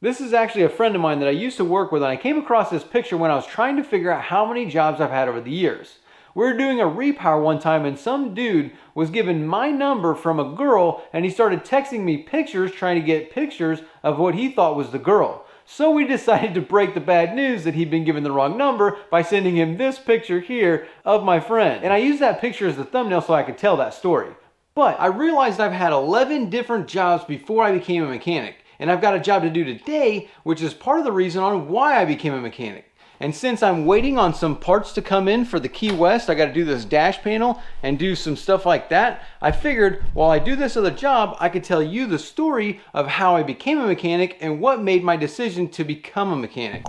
This is actually a friend of mine that I used to work with, and I came across this picture when I was trying to figure out how many jobs I've had over the years. We were doing a repower one time and some dude was given my number from a girl and he started texting me pictures trying to get pictures of what he thought was the girl. So we decided to break the bad news that he'd been given the wrong number by sending him this picture here of my friend. And I used that picture as the thumbnail so I could tell that story. But I realized I've had 11 different jobs before I became a mechanic. And I've got a job to do today, which is part of the reason on why I became a mechanic. And since I'm waiting on some parts to come in for the Key West, I got to do this dash panel and do some stuff like that. I figured while I do this other job, I could tell you the story of how I became a mechanic and what made my decision to become a mechanic.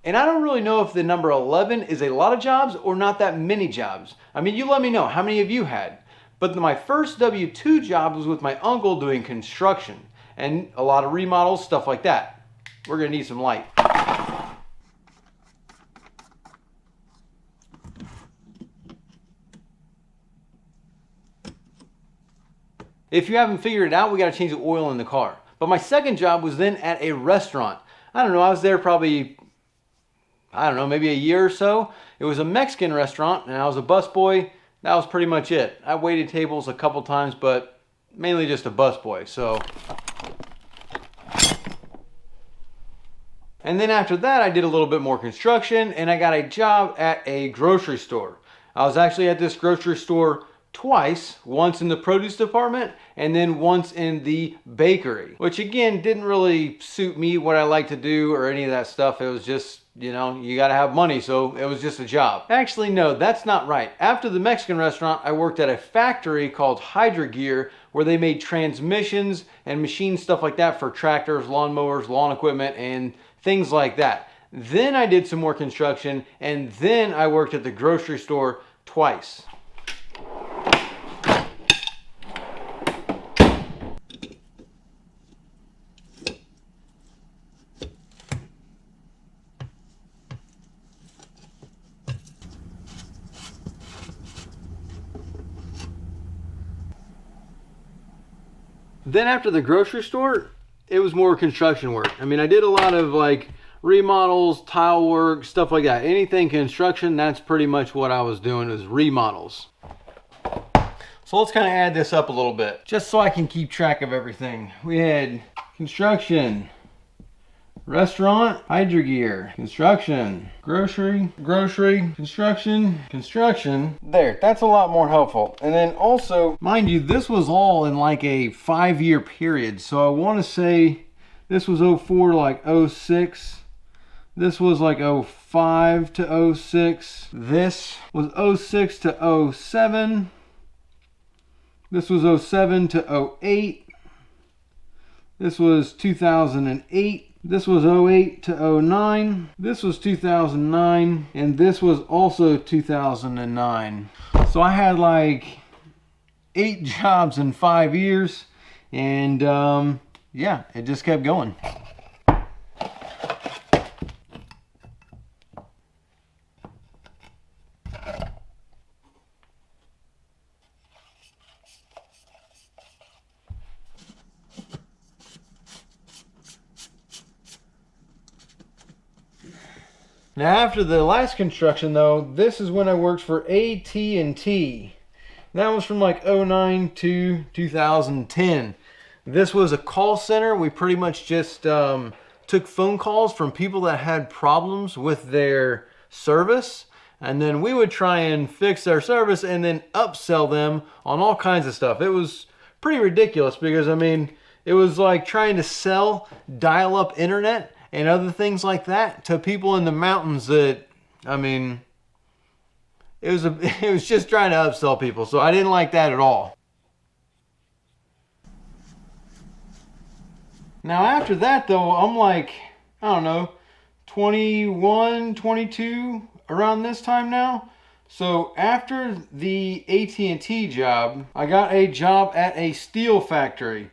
And I don't really know if the number 11 is a lot of jobs or not that many jobs. I mean, you let me know how many of you had. But my first W-2 job was with my uncle doing construction and a lot of remodels, stuff like that. We're gonna need some light. If you haven't figured it out, we gotta change the oil in the car. But my second job was then at a restaurant. I don't know, I was there probably, maybe a year or so. It was a Mexican restaurant and I was a busboy. That was pretty much it. I waited tables a couple times, but mainly just a busboy, so. And then after that, I did a little bit more construction and I got a job at a grocery store. I was actually at this grocery store twice, once in the produce department and then once in the bakery, which again didn't really suit me, what I like to do or any of that stuff. It was just, you know, you got to have money, so it was just a job. Actually, no, that's not right. After the Mexican restaurant, I worked at a factory called Hydra Gear where they made transmissions and machine stuff like that for tractors, lawnmowers, lawn equipment, and things like that. Then I did some more construction, and then I worked at the grocery store twice. Then after the grocery store, it was more construction work. I mean, I did a lot of like remodels, tile work, stuff like that. Anything construction, that's pretty much what I was doing, is remodels. So let's kind of add this up a little bit, just so I can keep track of everything. We had construction, restaurant, Hydra Gear, construction, grocery, construction. There, that's a lot more helpful. And then also, mind you, this was all in like a 5-year period. So I want to say this was 04 to like 06. This was like 05 to 06. This was 06 to 07. This was 07 to 08. This was 2008. This was 08 to 09. This was 2009. And this was also 2009. So I had like 8 jobs in 5 years. And yeah, it just kept going. Now after the last construction though, this is when I worked for AT&T. That was from like 09 to 2010. This was a call center. We pretty much just took phone calls from people that had problems with their service. And then we would try and fix their service and then upsell them on all kinds of stuff. It was pretty ridiculous because, I mean, it was like trying to sell dial-up internet and other things like that to people in the mountains that, I mean, it was just trying to upsell people. So I didn't like that at all. Now after that though, I'm like, I don't know, 21, 22, around this time now. So after the AT&T job, I got a job at a steel factory.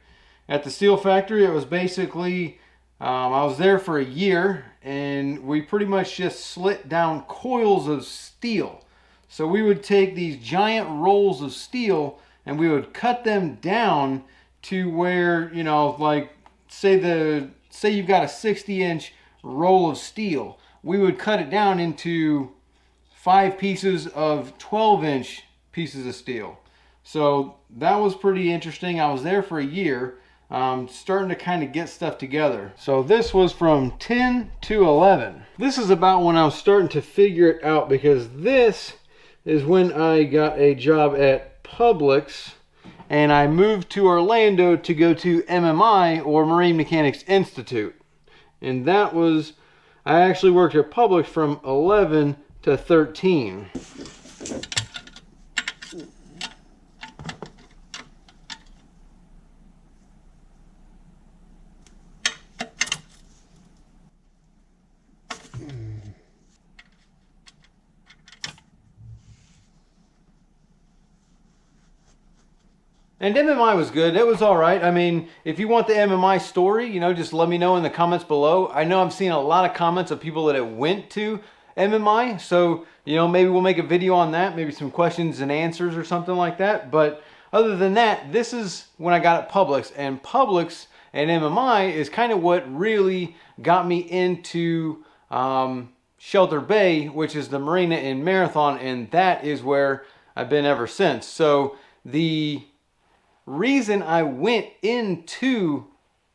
At the steel factory, it was basically, I was there for a year and we pretty much just slit down coils of steel. So we would take these giant rolls of steel and we would cut them down to where, you know, like say you've got a 60-inch roll of steel. We would cut it down into 5 pieces of 12-inch pieces of steel. So that was pretty interesting. I was there for a year, starting to kind of get stuff together. So this was from 10 to 11. This is about when I was starting to figure it out, because this is when I got a job at Publix and I moved to Orlando to go to MMI, or Marine Mechanics Institute. And that was, I actually worked at Publix from 11 to 13. And MMI was good. It was all right. I mean, if you want the MMI story, you know, just let me know in the comments below. I know I'm seeing a lot of comments of people that went to MMI. So, you know, maybe we'll make a video on that. Maybe some questions and answers or something like that. But other than that, this is when I got at Publix. And Publix and MMI is kind of what really got me into Shelter Bay, which is the marina in Marathon. And that is where I've been ever since. So the reason I went into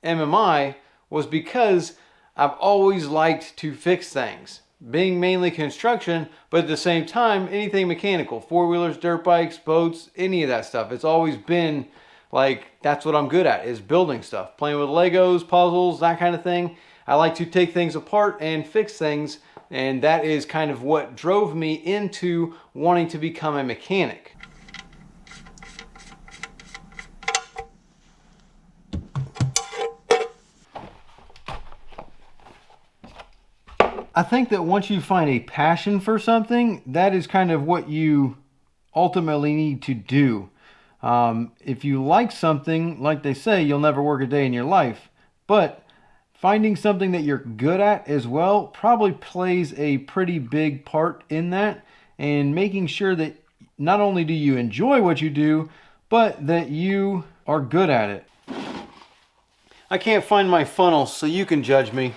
MMI was because I've always liked to fix things, being mainly construction, but at the same time anything mechanical, four-wheelers, dirt bikes, boats, any of that stuff. It's always been like, that's what I'm good at, is building stuff, playing with Legos, puzzles, that kind of thing. I like to take things apart and fix things, and that is kind of what drove me into wanting to become a mechanic. I think that once you find a passion for something, that is kind of what you ultimately need to do. If you like something, like they say, you'll never work a day in your life. But finding something that you're good at as well probably plays a pretty big part in that, and making sure that not only do you enjoy what you do, but that you are good at it. I can't find my funnel, so you can judge me.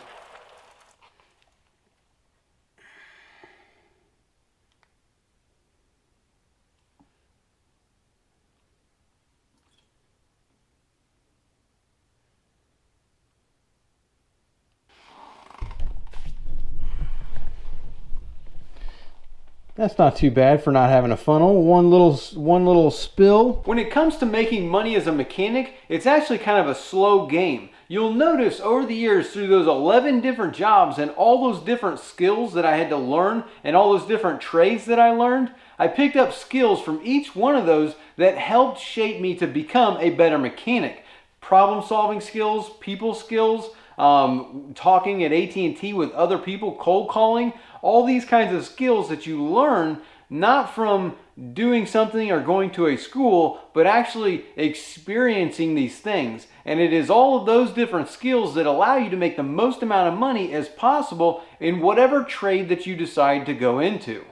That's not too bad for not having a funnel. One little spill. When it comes to making money as a mechanic, it's actually kind of a slow game. You'll notice over the years, through those 11 different jobs and all those different skills that I had to learn and all those different trades that I learned, I picked up skills from each one of those that helped shape me to become a better mechanic. Problem solving skills, people skills, talking at AT&T with other people, cold calling, all these kinds of skills that you learn not from doing something or going to a school, but actually experiencing these things. And it is all of those different skills that allow you to make the most amount of money as possible in whatever trade that you decide to go into.